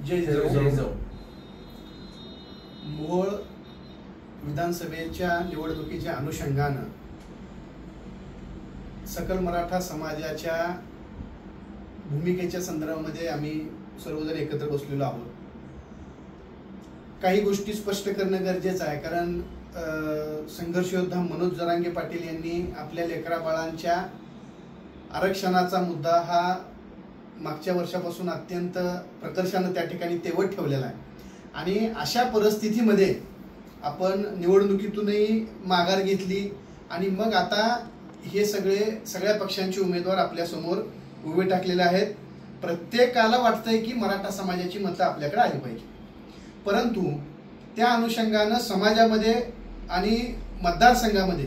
जय जिजाऊ. मोहोळ विधानसभेच्या निवडणुकीच्या अनुषंगानं सकल मराठा समाजाच्या भूमिकेच्या संदर्भामध्ये आम्ही सर्वजण एकत्र बसलेलो आहोत. काही गोष्टी स्पष्ट करणं गरजेचं आहे, कारण संघर्ष योद्धा मनोज जरांगे पाटील यांनी आपल्या लेकरा बाळांच्या आरक्षणाचा मुद्दा हा मागच्या वर्षापासून अत्यंत प्रकर्षानं त्या ठिकाणी तेवत ठेवलेला आहे. आणि अशा परिस्थितीमध्ये आपण निवडणुकीतूनही माघार घेतली आणि मग आता हे सगळ्या पक्षांचे उमेदवार आपल्या समोर उभे टाकलेले आहेत. प्रत्येकाला वाटतंय की मराठा समाजाची मतं आपल्याकडे आली पाहिजे, परंतु त्या अनुषंगानं समाजामध्ये आणि मतदारसंघामध्ये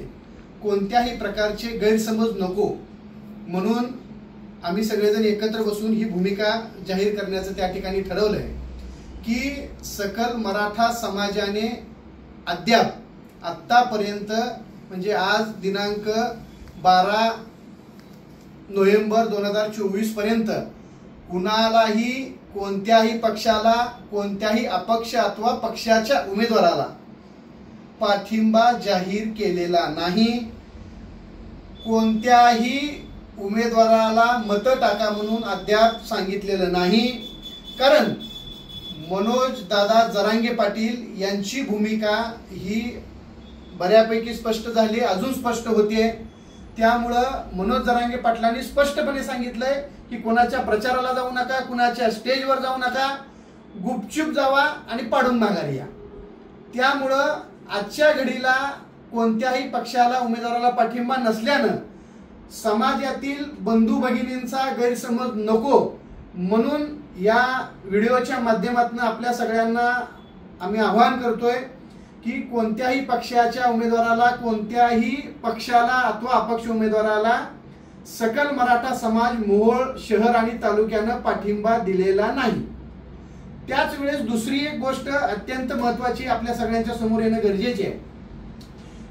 कोणत्याही प्रकारचे गैरसमज नको म्हणून आम्ही सगळेजण एकत्र बसून ही भूमिका जाहीर करण्याचं त्या ठिकाणी ठरवलंय की सकल मराठा समाजाने अद्याप आत्तापर्यंत म्हणजे आज दिनांक 12 नोव्हेंबर 2024 पर्यंत कुणालाही कोणत्याही पक्षाला कोणत्याही अपक्ष अथवा पक्षाच्या उमेदवाराला पाठिंबा जाहीर केलेला नाही. कोणत्याही उमेदवाराला मतं टाका म्हणून अद्याप सांगितलेलं नाही, कारण मनोज दादा जरांगे पाटील यांची भूमिका ही बऱ्यापैकी स्पष्ट झाली, अजून स्पष्ट होते. त्यामुळं मनोज जरांगे पाटलांनी स्पष्टपणे सांगितलंय की कोणाच्या प्रचाराला जाऊ नका, कुणाच्या स्टेजवर जाऊ नका, गुपचूप जावा आणि पाडून माघारी या. त्यामुळं आजच्या घडीला कोणत्याही पक्षाला उमेदवाराला पाठिंबा नसल्यानं समाजातील बंधू भगिनींचा गैरसमज नको म्हणून या व्हिडिओच्या माध्यमातून आपल्या सगळ्यांना आम्ही आवाहन करतोय की कोणत्याही पक्षाच्या उमेदवाराला कोणत्याही पक्षाला अथवा अपक्ष उमेदवाराला सकल मराठा समाज मोहोळ शहर आणि तालुक्यानं पाठिंबा दिलेला नाही. त्याच वेळेस दुसरी एक गोष्ट अत्यंत महत्वाची आपल्या सगळ्यांच्या समोर येणं गरजेचे आहे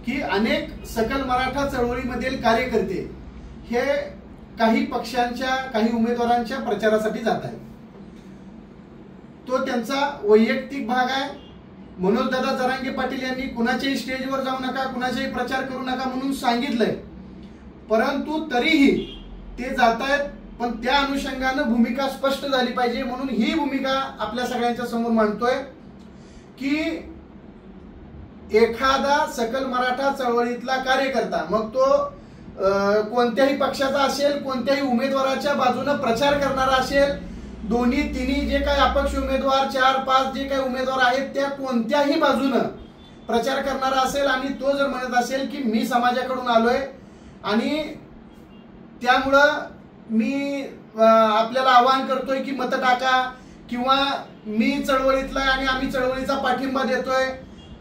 की अनेक सकल मराठा चळवळीमधील कार्यकर्ते हे काही पक्षांच्या काही उमेदवारांच्या प्रचारासाठी जात आहेत. तो त्यांचा वैयक्तिक भाग आहे. मनोज दादा जरांगे पाटील यांनी कुणाच्याही स्टेजवर जाऊ नका, कुणाचाही प्रचार करू नका म्हणून सांगितलंय, परंतु तरीही ते जात आहेत. पण त्या अनुषंगानं भूमिका स्पष्ट झाली पाहिजे म्हणून ही भूमिका आपल्या सगळ्यांच्या समोर मांडतोय की एखादा सकल मराठा चळवळीतला कार्यकर्ता, मग तो कोणत्याही पक्षाचा असेल, कोणत्याही उमेदवाराच्या बाजूने प्रचार करणारा असेल, दोन्ही तिन्ही जे काही अपक्ष उमेदवार 4-5 जे काही उमेदवार आहेत त्या कोणत्याही बाजूने प्रचार करणारा असेल आणि तो जर म्हणत असेल की मी समाजाकडून आलोय आणि त्यामुळं मी आपल्याला आवाहन करतोय की मतं टाका किंवा मी चळवळीतला आणि आम्ही चळवळीचा पाठिंबा देतोय,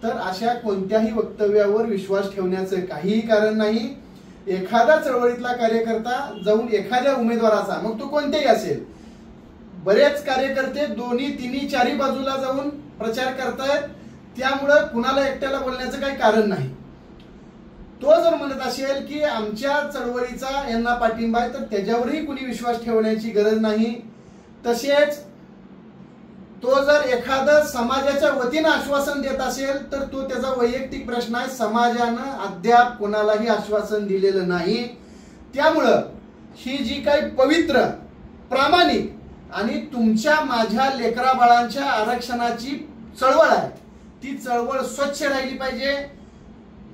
तर अशा कोणत्याही वक्तव्यावर विश्वास ठेवण्याचं काहीही कारण नाही. एखादा चळवळीतला कार्यकर्ता जाऊन एखाद्या उमेदवाराचा, मग तो कोणतेही असेल, बरेच कार्यकर्ते दोन्ही तिन्ही चारी बाजूला जाऊन प्रचार करतायत, त्यामुळं कुणाला एकट्याला बोलण्याचं काही कारण नाही. तो जर म्हणत असेल की आमच्या चळवळीचा यांना पाठिंबा आहे तर त्याच्यावरही कुणी विश्वास ठेवण्याची गरज नाही. तसेच तो जर एखादं समाजाच्या वतीनं आश्वासन देत असेल तर तो त्याचा वैयक्तिक प्रश्न आहे. समाजानं अद्याप कोणालाही आश्वासन दिलेलं नाही. त्यामुळं ही जी काही पवित्र, प्रामाणिक आणि तुमच्या माझ्या लेकरा बाळांच्या आरक्षणाची चळवळ आहे, ती चळवळ स्वच्छ राहिली पाहिजे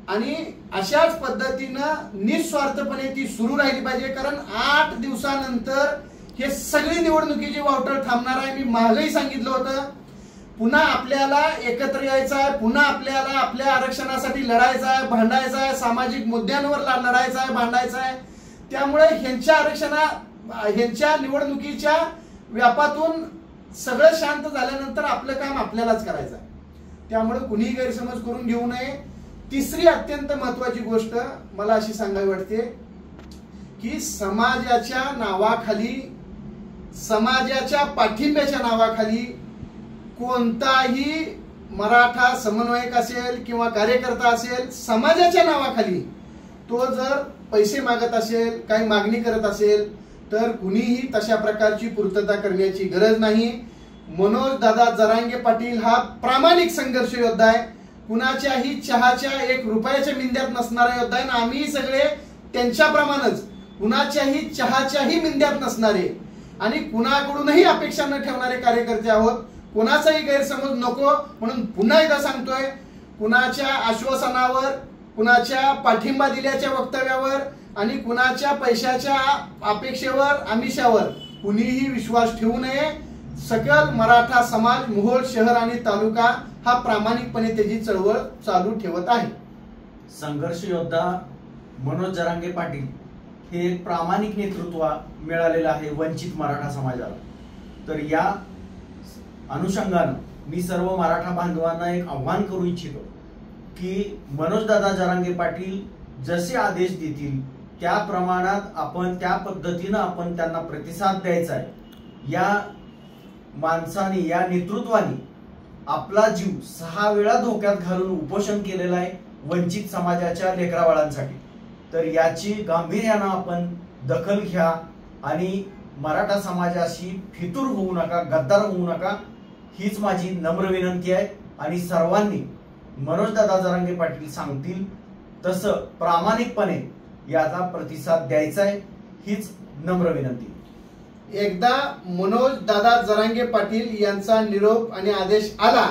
आणि अशाच पद्धतीनं निस्वार्थपणे ती सुरू राहिली पाहिजे. कारण 8 दिवसानंतर हे सगळी निवडणुकीची वावटळ थांबणार आहे. मी मागेही सांगितलं होतं, पुन्हा आपल्याला एकत्र यायचं आहे, पुन्हा आपल्याला आपल्या आरक्षणासाठी लढायचं आहे, भांडायचं आहे, सामाजिक मुद्द्यांवर लढायचं आहे, भांडायचं आहे. त्यामुळे ह्यांच्या निवडणुकीच्या व्यापातून सगळं शांत झाल्यानंतर आपलं काम आपल्यालाच करायचं आहे. त्यामुळे कुणीही गैरसमज करून घेऊ नये. तिसरी अत्यंत महत्वाची गोष्ट मला अशी सांगावी वाटते की समाजाच्या नावाखाली, समाजाच्या पाठिंब्याच्या नावाखाली कोणताही मराठा समन्वयक असेल किंवा कार्यकर्ता असेल, समाजाच्या नावाखाली तो जर पैसे मागत असेल, काही मागणी करत असेल तर कुणीही तशा प्रकारची पूर्तता करण्याची गरज नाही. मनोज दादा जरांगे पाटील हा प्रामाणिक संघर्ष योद्धा आहे, कुणाच्याही चहाच्या 1 रुपयाच्या मिंद्यात नसणारा योद्धा आहे. आम्ही सगळे त्यांच्याप्रमाणेच कुणाच्याही चहाच्याही मिंद्यात नसणारे आणि कुणाकडूनही अपेक्षा न ठेवणारे कार्यकर्ते आहोत. कुणाचाही गैरसमज नको म्हणून पुन्हा एकदा सांगतोय, कुणाच्या आश्वासनावर, कुणाच्या पाठिंबा दिल्याच्या वक्तव्यावर आणि कुणाच्या पैशाच्या अपेक्षेवर, आमिषावर कुणीही विश्वास ठेवू नये. सकल मराठा समाज मोहोळ शहर आणि तालुका हा प्रामाणिकपणे त्याची चळवळ चालू ठेवत आहे. संघर्ष योद्धा मनोज जरांगे पाटील हे एक प्रामाणिक नेतृत्व मिळालेलं आहे वंचित मराठा समाजाला. तर या अनुषंगानं मी सर्व मराठा बांधवांना एक आव्हान करू इच्छितो की मनोज दादा जरांगे पाटील जसे आदेश देतील त्या प्रमाणात आपण, त्या पद्धतीनं आपण त्यांना प्रतिसाद द्यायचा आहे. या माणसाने, या नेतृत्वाने आपला जीव 6 वेळा धोक्यात घालून उपोषण केलेलं आहे वंचित समाजाच्या लेकराबाळांसाठी. तर याची गांभीर्यानं आपण दखल घ्या आणि मराठा समाजाशी फितूर होऊ नका, गद्दार होऊ नका, हीच माझी नम्र विनंती आहे. आणि सर्वांनी मनोज दादा जरांगे पाटील सांगतील तसं प्रामाणिकपणे याचा प्रतिसाद द्यायचा आहे, हीच नम्र विनंती. एकदा मनोज दादा जरांगे पाटील यांचा निरोप आणि आदेश आला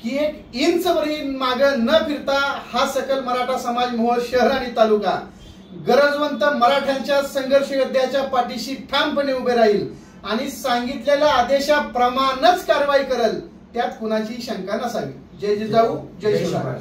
की 1 इंचवरही मागे न फिरता हा सकल मराठा समाज मोहोळ शहर आणि तालुका गरजवंत मराठ्यांच्या संघर्ष योद्ध्याच्या पाठीशी ठामपणे उभे राहील आणि सांगितलेल्या आदेशाप्रमाणेच कारवाई करेल, त्यात कुणाची शंका नसावी. जय जिजाऊ, जय शिवराय.